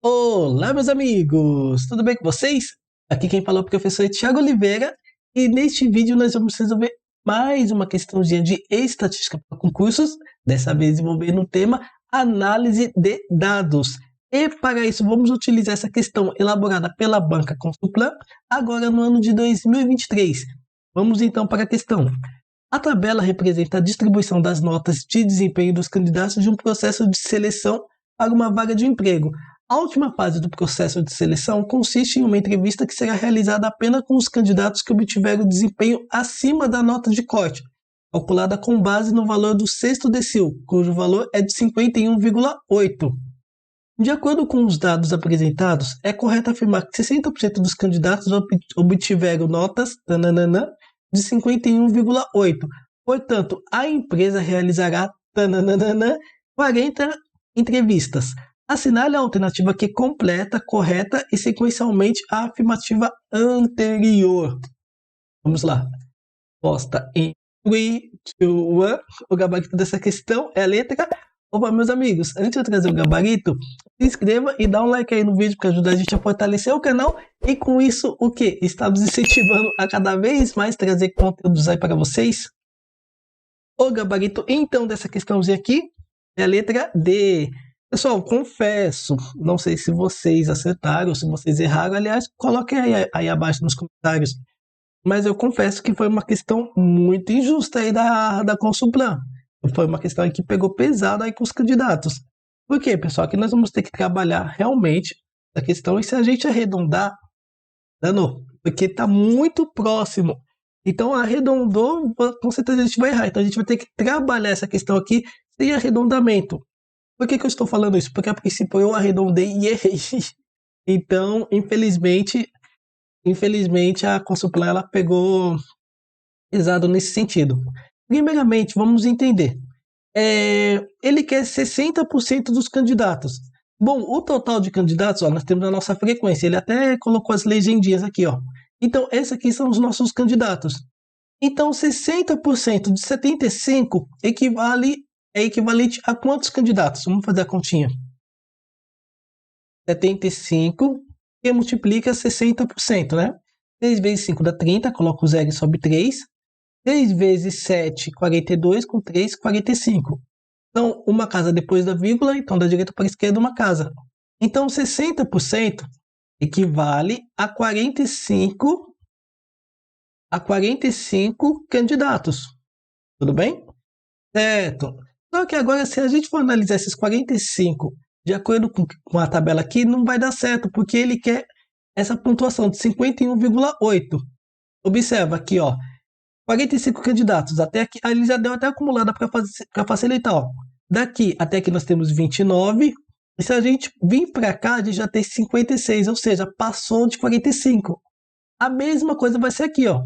Olá, meus amigos! Tudo bem com vocês? Aqui quem fala é o professor Thiago Oliveira e neste vídeo nós vamos resolver mais uma questãozinha de estatística para concursos, dessa vez envolvendo o tema análise de dados. E para isso vamos utilizar essa questão elaborada pela banca Consulplan, agora no ano de 2023. Vamos então para a questão. A tabela representa a distribuição das notas de desempenho dos candidatos de um processo de seleção para uma vaga de emprego. A última fase do processo de seleção consiste em uma entrevista que será realizada apenas com os candidatos que obtiveram desempenho acima da nota de corte, calculada com base no valor do sexto decil, cujo valor é de 51,8. De acordo com os dados apresentados, é correto afirmar que 60% dos candidatos obtiveram notas de 51,8. Portanto, a empresa realizará 40 entrevistas. Assinale a alternativa que completa, correta e sequencialmente a afirmativa anterior. Vamos lá. Posta em 3, 2, 1. O gabarito dessa questão é a letra. Opa, meus amigos, antes de eu trazer o gabarito, se inscreva e dá um like aí no vídeo para ajudar a gente a fortalecer o canal. E com isso, o que? Estamos incentivando a cada vez mais trazer conteúdos aí para vocês. O gabarito, então, dessa questãozinha aqui é a letra D. Pessoal, confesso, não sei se vocês acertaram ou se vocês erraram. Aliás, coloquem aí abaixo nos comentários. Mas eu confesso que foi uma questão muito injusta aí da Consulplan. Foi uma questão que pegou pesado aí com os candidatos. Por quê, pessoal? Aqui nós vamos ter que trabalhar realmente a questão. E se a gente arredondar, danou, porque está muito próximo. Então, arredondou, com certeza a gente vai errar. Então, a gente vai ter que trabalhar essa questão aqui sem arredondamento. Por que eu estou falando isso? Porque a princípio eu arredondei e errei. Então, infelizmente a Consulplan ela pegou pesado nesse sentido. Primeiramente, vamos entender. Ele quer 60% dos candidatos. Bom, o total de candidatos, ó, nós temos a nossa frequência. Ele até colocou as legendinhas aqui, ó. Então, esses aqui são os nossos candidatos. Então, 60% de 75 é equivalente a quantos candidatos? Vamos fazer a continha. 75 que multiplica 60%, né? 3 vezes 5 dá 30, coloca o 0 e sobe 3. 3 vezes 7, 42, com 3, 45. Então, uma casa depois da vírgula, então da direita para a esquerda uma casa. Então, 60% equivale a 45 candidatos. Tudo bem? Certo. Só que agora, se a gente for analisar esses 45 de acordo com a tabela aqui, não vai dar certo, porque ele quer essa pontuação de 51,8. Observa aqui, ó. 45 candidatos. Até aqui, ele já deu até acumulada para facilitar, ó. Daqui até aqui nós temos 29. E se a gente vir para cá, a gente já tem 56, ou seja, passou de 45. A mesma coisa vai ser aqui, ó.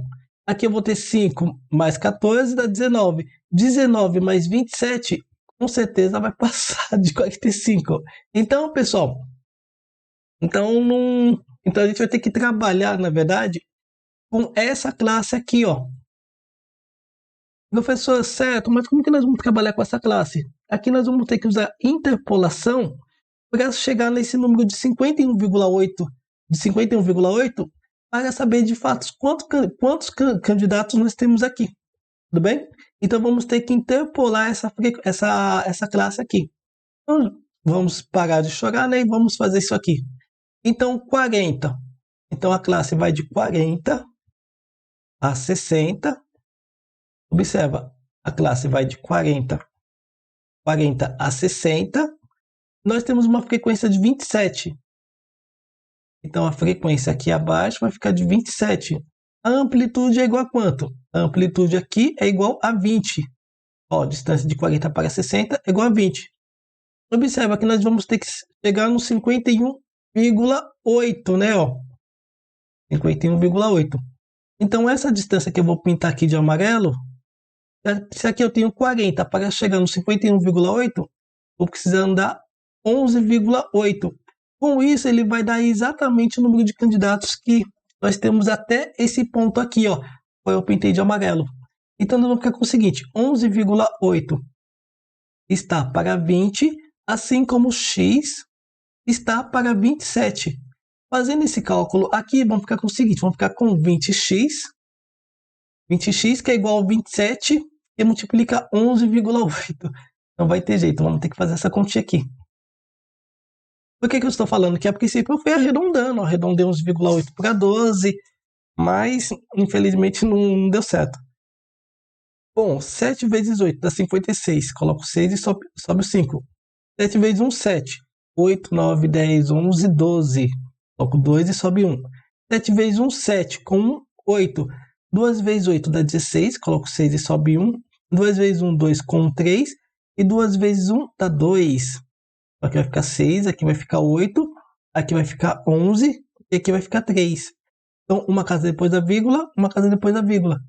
Aqui eu vou ter 5 mais 14 dá 19. 19 mais 27, com certeza vai passar de 45. Então, pessoal, então a gente vai ter que trabalhar, na verdade, com essa classe aqui, ó. Professor, certo, mas como que nós vamos trabalhar com essa classe? Aqui nós vamos ter que usar interpolação para chegar nesse número de 51,8 para saber de fato quantos candidatos nós temos aqui. Tudo bem? Então vamos ter que interpolar essa classe aqui. Então, vamos parar de chorar, né? E vamos fazer isso aqui. Então, 40. Então a classe vai de 40 a 60. Observa, a classe vai de 40 a 60. Nós temos uma frequência de 27. Então, a frequência aqui abaixo vai ficar de 27. A amplitude é igual a quanto? A amplitude aqui é igual a 20. Ó, distância de 40 para 60 é igual a 20. Observa que nós vamos ter que chegar no 51,8, né? Ó, 51,8. Então, essa distância que eu vou pintar aqui de amarelo, se aqui eu tenho 40, para chegar no 51,8, vou precisar andar 11,8. Com isso, ele vai dar exatamente o número de candidatos que nós temos até esse ponto aqui, ó. Eu pintei de amarelo. Então, nós vamos ficar com o seguinte, 11,8 está para 20, assim como x está para 27. Fazendo esse cálculo aqui, vamos ficar com o seguinte, vamos ficar com 20x, 20x que é igual a 27 e multiplica 11,8. Não vai ter jeito, vamos ter que fazer essa continha aqui. Por que eu estou falando que a princípio eu fui arredondando, arredondei 11,8 para 12, mas infelizmente não deu certo. Bom, 7 vezes 8 dá 56, coloco 6 e sobe o 5. 7 vezes 1, 7. 8, 9, 10, 11, 12. Coloco 2 e sobe 1. 7 vezes 1, 7. Com 1, 8. 2 vezes 8 dá 16. Coloco 6 e sobe 1. 2 vezes 1, 2. Com 1, 3. E 2 vezes 1 dá 2. Aqui vai ficar 6. Aqui vai ficar 8. Aqui vai ficar 11. E aqui vai ficar 3. Então, uma casa depois da vírgula. Uma casa depois da vírgula.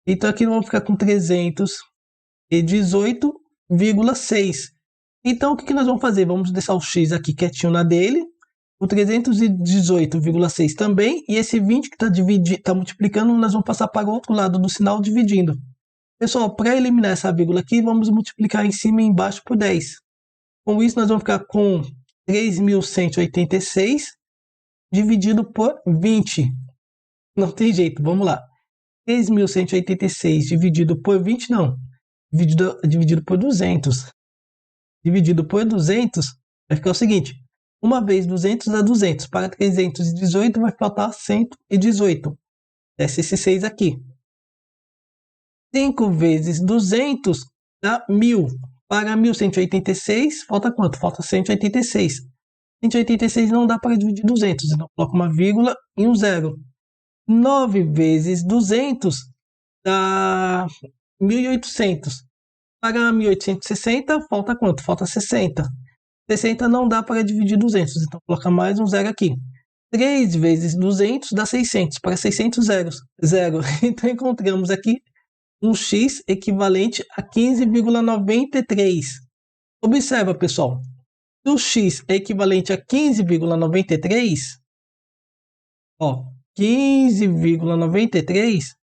Então, aqui vamos ficar com 318,6. Então, o que nós vamos fazer? Vamos deixar o x aqui quietinho na dele, o 318,6 também, e esse 20 que está multiplicando, nós vamos passar para o outro lado do sinal dividindo. Pessoal, para eliminar essa vírgula aqui, vamos multiplicar em cima e embaixo por 10. Com isso, nós vamos ficar com 3.186 dividido por 20. Não tem jeito, vamos lá. 3.186 dividido por 20, não. Dividido por 200. Dividido por 200, vai ficar o seguinte. Uma vez 200 dá 200. Para 318 vai faltar 118. Desce esse 6 aqui. 5 vezes 200 dá 1.000. Para 1.186, falta quanto? Falta 186. 186 não dá para dividir 200. Então, coloca uma vírgula e um zero. 9 vezes 200 dá 1.800. Para 1.860, falta quanto? Falta 60. 60 não dá para dividir 200, então coloca mais um zero aqui. 3 vezes 200 dá 600. Para 600, zero. Então encontramos aqui um x equivalente a 15,93. Observa, pessoal. Se o x é equivalente a 15,93, ó, 15,93.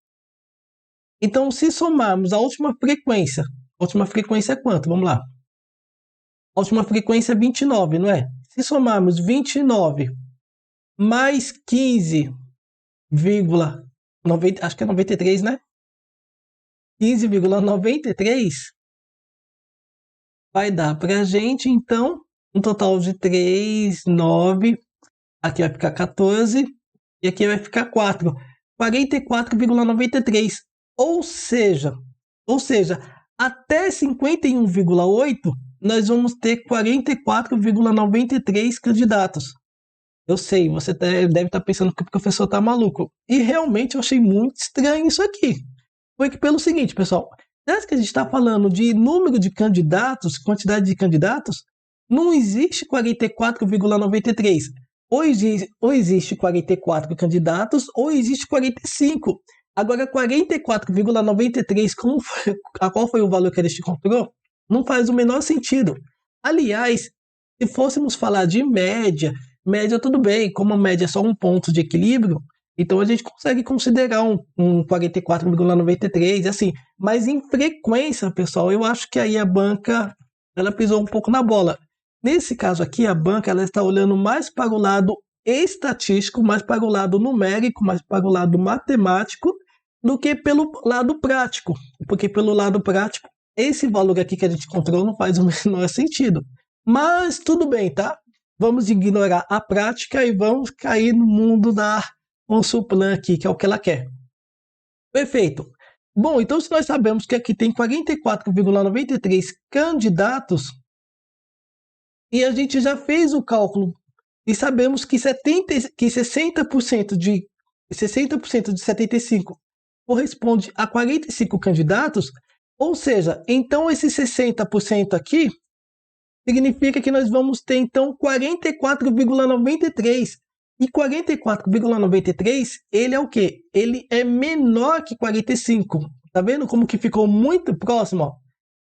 Então, se somarmos a última frequência é quanto? Vamos lá. A última frequência é 29, não é? Se somarmos 29 mais 15,90, acho que é 93, né? 15,93 vai dar para a gente, então, um total de 3, 9, aqui vai ficar 14 e aqui vai ficar 4. 44,93. Ou seja, até 51,8 nós vamos ter 44,93 candidatos. Eu sei, você deve estar pensando que o professor está maluco. E realmente eu achei muito estranho isso aqui. Foi que pelo seguinte, pessoal, desde que a gente está falando de número de candidatos, quantidade de candidatos, não existe 44,93. Ou existe 44 candidatos, ou existe 45. Agora, 44,93, qual foi o valor que a gente encontrou? Não faz o menor sentido. Aliás, se fôssemos falar de média tudo bem, como a média é só um ponto de equilíbrio, então a gente consegue considerar um 44,93, assim. Mas em frequência, pessoal, eu acho que aí a banca ela pisou um pouco na bola. Nesse caso aqui, a banca ela está olhando mais para o lado estatístico, mais para o lado numérico, mais para o lado matemático, do que pelo lado prático. Porque pelo lado prático, esse valor aqui que a gente encontrou não faz o menor sentido. Mas tudo bem, tá? Vamos ignorar a prática e vamos cair no mundo da Consulplan aqui, que é o que ela quer. Perfeito. Bom, então se nós sabemos que aqui tem 44,93 candidatos, e a gente já fez o cálculo e sabemos que 60% de 75 corresponde a 45 candidatos, ou seja, então esse 60% aqui significa que nós vamos ter então 44,93. E 44,93, ele é o quê? Ele é menor que 45. Tá vendo como que ficou muito próximo? Ó?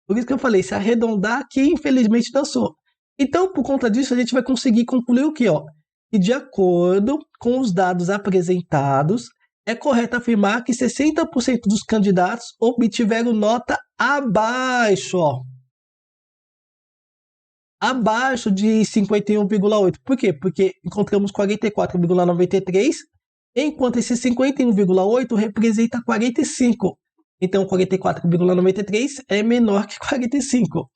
Por isso que eu falei, se arredondar aqui, infelizmente dançou. Então, por conta disso, a gente vai conseguir concluir o quê? Ó? Que de acordo com os dados apresentados, é correto afirmar que 60% dos candidatos obtiveram nota abaixo, ó, abaixo de 51,8. Por quê? Porque encontramos 44,93, enquanto esse 51,8 representa 45. Então, 44,93 é menor que 45.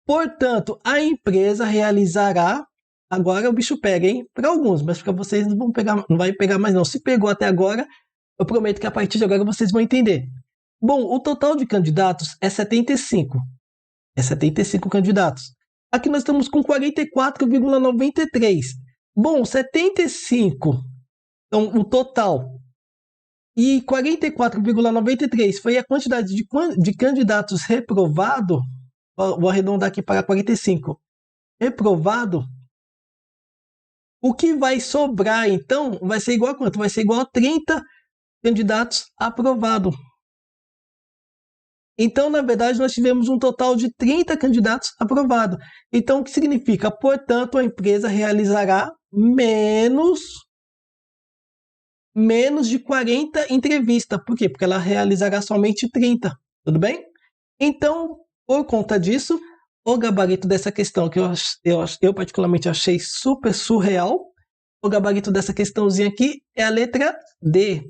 Portanto, a empresa realizará... Agora o bicho pega, hein? Para alguns, mas para vocês não vai pegar mais não. Se pegou até agora, eu prometo que a partir de agora vocês vão entender. Bom, o total de candidatos é 75. É 75 candidatos. Aqui nós estamos com 44,93. Bom, 75, então o total. E 44,93 foi a quantidade de candidatos reprovado. Vou arredondar aqui para 45. Reprovado. O que vai sobrar, então, vai ser igual a quanto? Vai ser igual a 30 candidatos aprovados. Então, na verdade, nós tivemos um total de 30 candidatos aprovados. Então, o que significa? Portanto, a empresa realizará menos de 40 entrevistas. Por quê? Porque ela realizará somente 30. Tudo bem? Então, por conta disso, o gabarito dessa questão, que eu particularmente achei super surreal, o gabarito dessa questãozinha aqui é a letra D.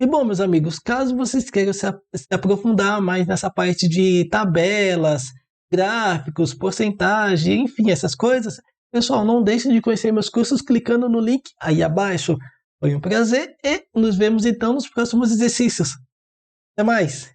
E bom, meus amigos, caso vocês queiram se aprofundar mais nessa parte de tabelas, gráficos, porcentagem, enfim, essas coisas, pessoal, não deixem de conhecer meus cursos clicando no link aí abaixo. Foi um prazer e nos vemos então nos próximos exercícios. Até mais!